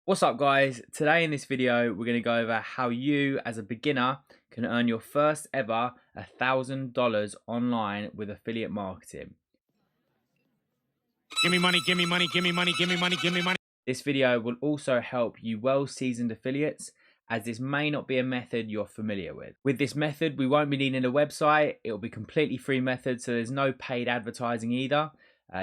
What's up guys? Today in this video we're going to go over how you as a beginner can earn your first ever $1,000 online with affiliate marketing. Give me money, give me money, give me money, give me money, give me money. This video will also help you well-seasoned affiliates, as this may not be a method you're familiar with. With this method we won't be needing a website. It will be completely free method, so there's no paid advertising either.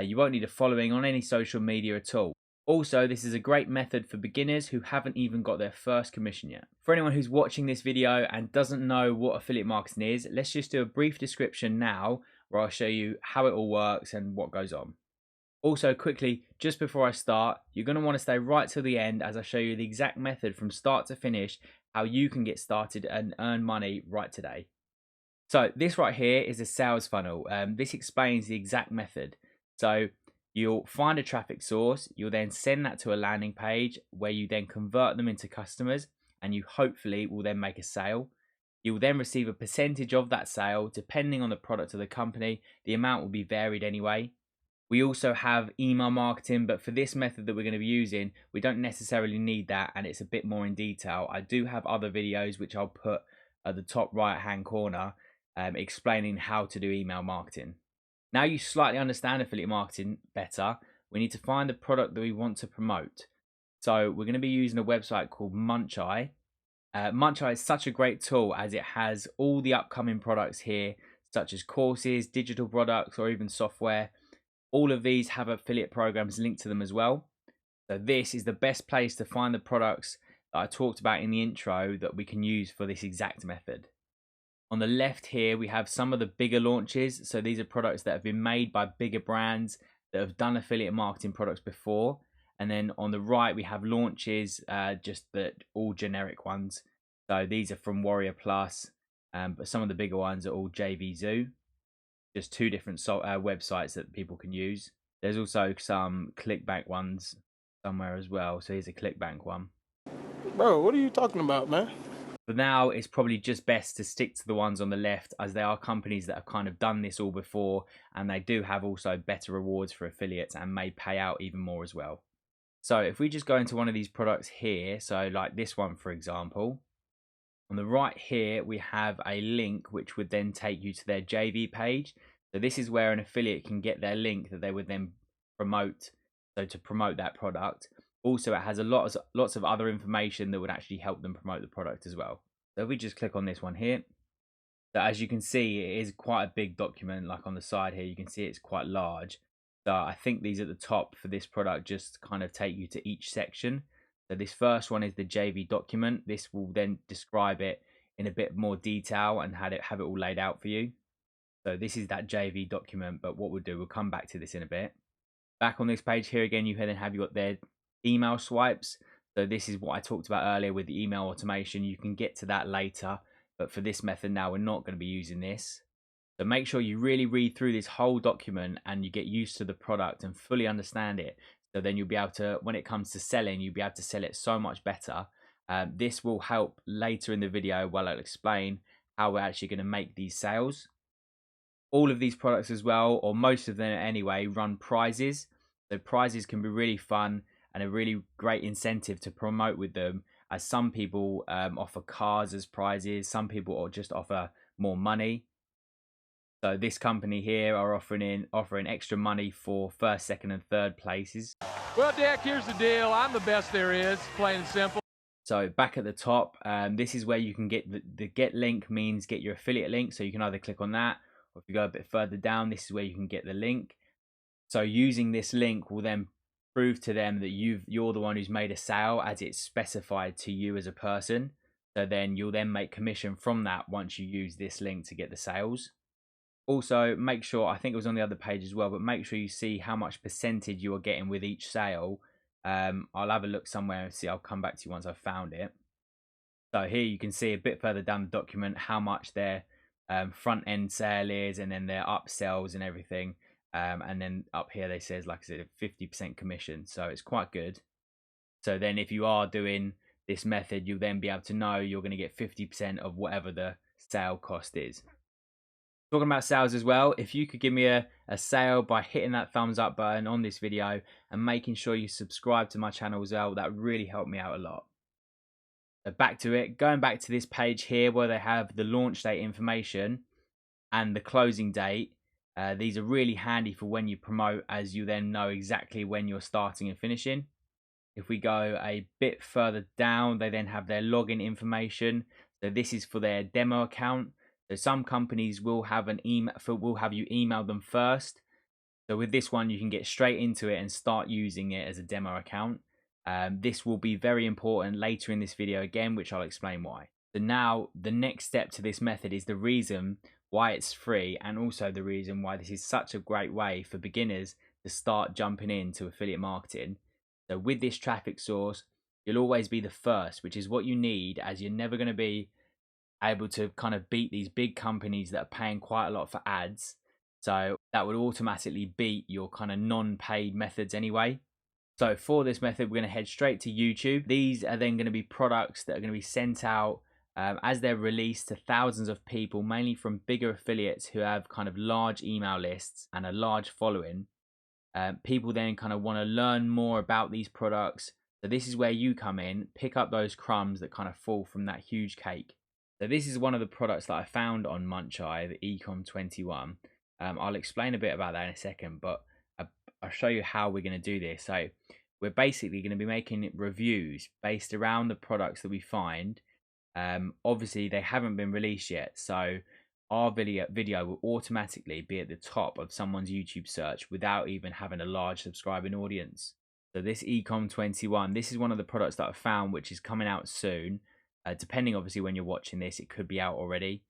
You won't need a following on any social media at all. Also, this is a great method for beginners who haven't even got their first commission yet. For anyone who's watching this video and doesn't know what affiliate marketing is, let's just do a brief description now where I'll show you how it all works and what goes on. Also, quickly, just before I start, you're going to want to stay right till the end as I show you the exact method from start to finish, how you can get started and earn money right today. So this right here is a sales funnel. This explains the exact method. So you'll find a traffic source, you'll then send that to a landing page where you then convert them into customers, and you hopefully will then make a sale. You'll then receive a percentage of that sale depending on the product of the company. The amount will be varied anyway. We also have email marketing, but for this method that we're going to be using, we don't necessarily need that, and it's a bit more in detail. I do have other videos which I'll put at the top right hand corner explaining how to do email marketing. Now you slightly understand affiliate marketing better, we need to find the product that we want to promote. So we're going to be using a website called Muncheye. Muncheye is such a great tool as it has all the upcoming products here, such as courses, digital products, or even software. All of these have affiliate programs linked to them as well. So this is the best place to find the products that I talked about in the intro that we can use for this exact method. On the left here, we have some of the bigger launches. So these are products that have been made by bigger brands that have done affiliate marketing products before. And then on the right, we have launches, just the all generic ones. So these are from Warrior Plus, but some of the bigger ones are all JVZoo. Just two different websites that people can use. There's also some ClickBank ones somewhere as well. So here's a ClickBank one. Bro, what are you talking about, man? For now, it's probably just best to stick to the ones on the left, as they are companies that have kind of done this all before, and they do have also better rewards for affiliates and may pay out even more as well. So if we just go into one of these products here, so like this one, for example, on the right here, we have a link which would then take you to their JV page. So this is where an affiliate can get their link that they would then promote, so to promote that product. Also, it has lots of other information that would actually help them promote the product as well. So if we just click on this one here, so as you can see, it is quite a big document. Like on the side here, you can see it's quite large. So I think these at the top for this product just kind of take you to each section. So this first one is the JV document. This will then describe it in a bit more detail and have it all laid out for you. So this is that JV document, but what we'll do, we'll come back to this in a bit. Back on this page here again, you then have got their email swipes. So this is what I talked about earlier with the email automation. You can get to that later, but for this method now, we're not going to be using this. So make sure you really read through this whole document and you get used to the product and fully understand it. So then you'll be able to, when it comes to selling, you'll be able to sell it so much better. This will help later in the video while I'll explain how we're actually going to make these sales. All of these products as well, or most of them anyway, run prizes. So prizes can be really fun and a really great incentive to promote with them, as some people offer cars as prizes, some people just offer more money. So this company here are offering extra money for first, second and third places. Well, Dick, here's the deal. I'm the best there is, plain and simple. So back at the top, this is where you can get the get link, means get your affiliate link. So you can either click on that, or if you go a bit further down, this is where you can get the link. So using this link will then prove to them that you're the one who's made a sale, as it's specified to you as a person. So then you'll then make commission from that once you use this link to get the sales. Also, make sure, I think it was on the other page as well, but make sure you see how much percentage you are getting with each sale. I'll have a look somewhere and see. I'll come back to you once I've found it. So here you can see a bit further down the document how much their front end sale is, and then their upsells and everything. And then up here they says, like I said, 50% commission. So it's quite good. So then if you are doing this method, you'll then be able to know you're going to get 50% of whatever the sale cost is. Talking about sales as well, if you could give me a sale by hitting that thumbs up button on this video and making sure you subscribe to my channel as well, that really helped me out a lot. So back to it, going back to this page here where they have the launch date information and the closing date. These are really handy for when you promote, as you then know exactly when you're starting and finishing. If we go a bit further down, they then have their login information. So this is for their demo account. So some companies will have you email them first. So with this one, you can get straight into it and start using it as a demo account. This will be very important later in this video again, which I'll explain why. So now the next step to this method is the reason why it's free, and also the reason why this is such a great way for beginners to start jumping into affiliate marketing. So with this traffic source, you'll always be the first, which is what you need, as you're never going to be able to kind of beat these big companies that are paying quite a lot for ads. So that would automatically beat your kind of non-paid methods anyway. So for this method, we're going to head straight to YouTube. These are then going to be products that are going to be sent out as they're released to thousands of people, mainly from bigger affiliates who have kind of large email lists and a large following. People then kind of want to learn more about these products. So this is where you come in, pick up those crumbs that kind of fall from that huge cake. So this is one of the products that I found on Muncheye, the Ecom 21. I'll explain a bit about that in a second, but I'll show you how we're going to do this. So we're basically going to be making reviews based around the products that we find. Obviously they haven't been released yet, so our video will automatically be at the top of someone's YouTube search without even having a large subscribing audience. So this Ecom 21, this is one of the products that I found, which is coming out soon. Depending obviously when you're watching this, it could be out already.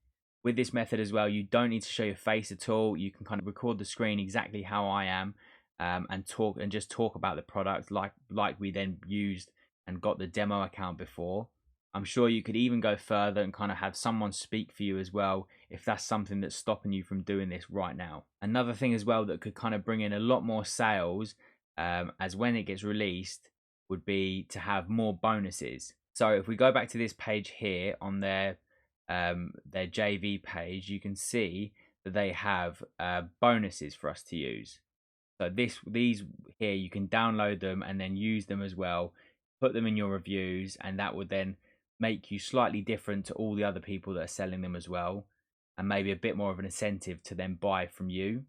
With this method as well, you don't need to show your face at all. You can kind of record the screen exactly how I am, and just talk about the product like we then used and got the demo account before. I'm sure you could even go further and kind of have someone speak for you as well, if that's something that's stopping you from doing this right now. Another thing as well that could kind of bring in a lot more sales, as when it gets released, would be to have more bonuses. So if we go back to this page here on their JV page, you can see that they have bonuses for us to use. So these here, you can download them and then use them as well, put them in your reviews, and that would then make you slightly different to all the other people that are selling them as well, and maybe a bit more of an incentive to then buy from you.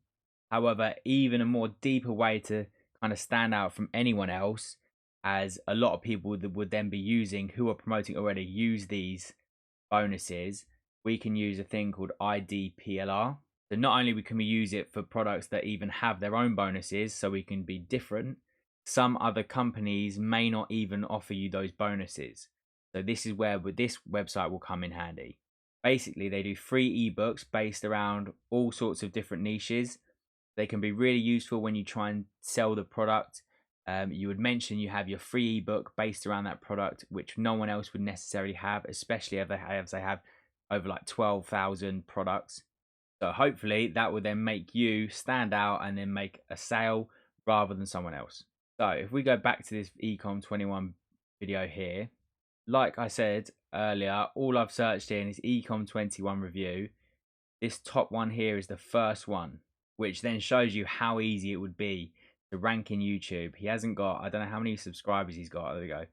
However, even a more deeper way to kind of stand out from anyone else, as a lot of people would then be using, who are promoting already, use these bonuses, we can use a thing called IDPLR. So not only can we use it for products that even have their own bonuses, so we can be different, some other companies may not even offer you those bonuses. So this is where this website will come in handy. Basically, they do free ebooks based around all sorts of different niches. They can be really useful when you try and sell the product. You would mention you have your free ebook based around that product, which no one else would necessarily have, especially if they have over like 12,000 products. So hopefully that will then make you stand out and then make a sale rather than someone else. So if we go back to this Ecom 21 video here, like I said earlier, all I've searched in is Ecom 21 review. This top one here is the first one, which then shows you how easy it would be to rank in YouTube. He hasn't got, I don't know how many subscribers he's got. There we go.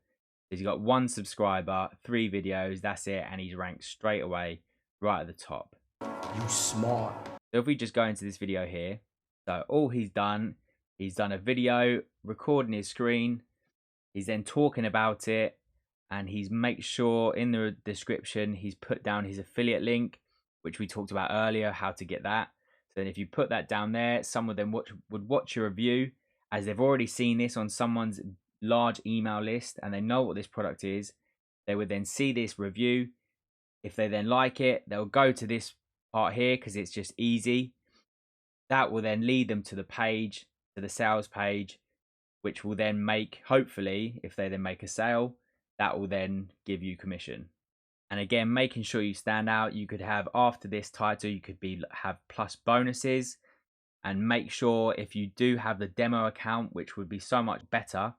He's got 1 subscriber, 3 videos, that's it, and he's ranked straight away right at the top. You smart. So if we just go into this video here, so all he's done a video recording his screen. He's then talking about it, and he's make sure in the description he's put down his affiliate link, which we talked about earlier, how to get that. So then if you put that down there, someone then would watch your review, as they've already seen this on someone's large email list and they know what this product is. They would then see this review. If they then like it, they'll go to this part here because it's just easy. That will then lead them to the page, to the sales page, which will then make, hopefully, if they then make a sale, that will then give you commission. And again, making sure you stand out, you could have after this title, you could have plus bonuses, and make sure if you do have the demo account, which would be so much better,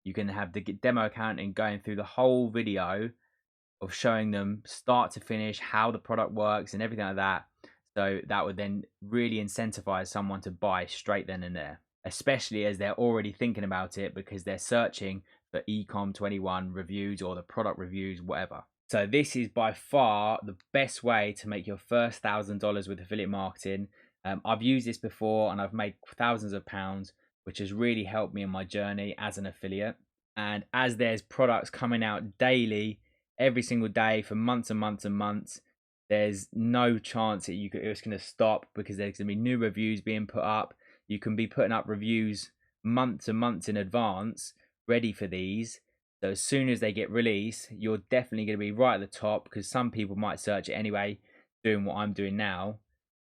you can have the demo account and going through the whole video of showing them start to finish how the product works and everything like that. So that would then really incentivize someone to buy straight then and there, especially as they're already thinking about it because they're searching for Ecom21 reviews or the product reviews, whatever. So this is by far the best way to make your first $1,000 with affiliate marketing. I've used this before and I've made thousands of pounds, which has really helped me in my journey as an affiliate. And as there's products coming out daily, every single day for months and months and months, there's no chance that it's going to stop because there's going to be new reviews being put up. You can be putting up reviews months and months in advance, ready for these. So as soon as they get released, you're definitely going to be right at the top because some people might search it anyway, doing what I'm doing now.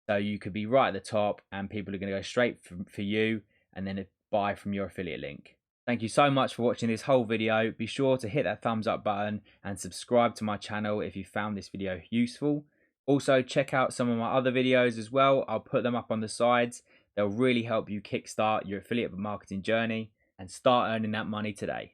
So you could be right at the top and people are going to go straight for you and then buy from your affiliate link. Thank you so much for watching this whole video. Be sure to hit that thumbs up button and subscribe to my channel if you found this video useful. Also, check out some of my other videos as well. I'll put them up on the sides. They'll really help you kickstart your affiliate marketing journey and start earning that money today.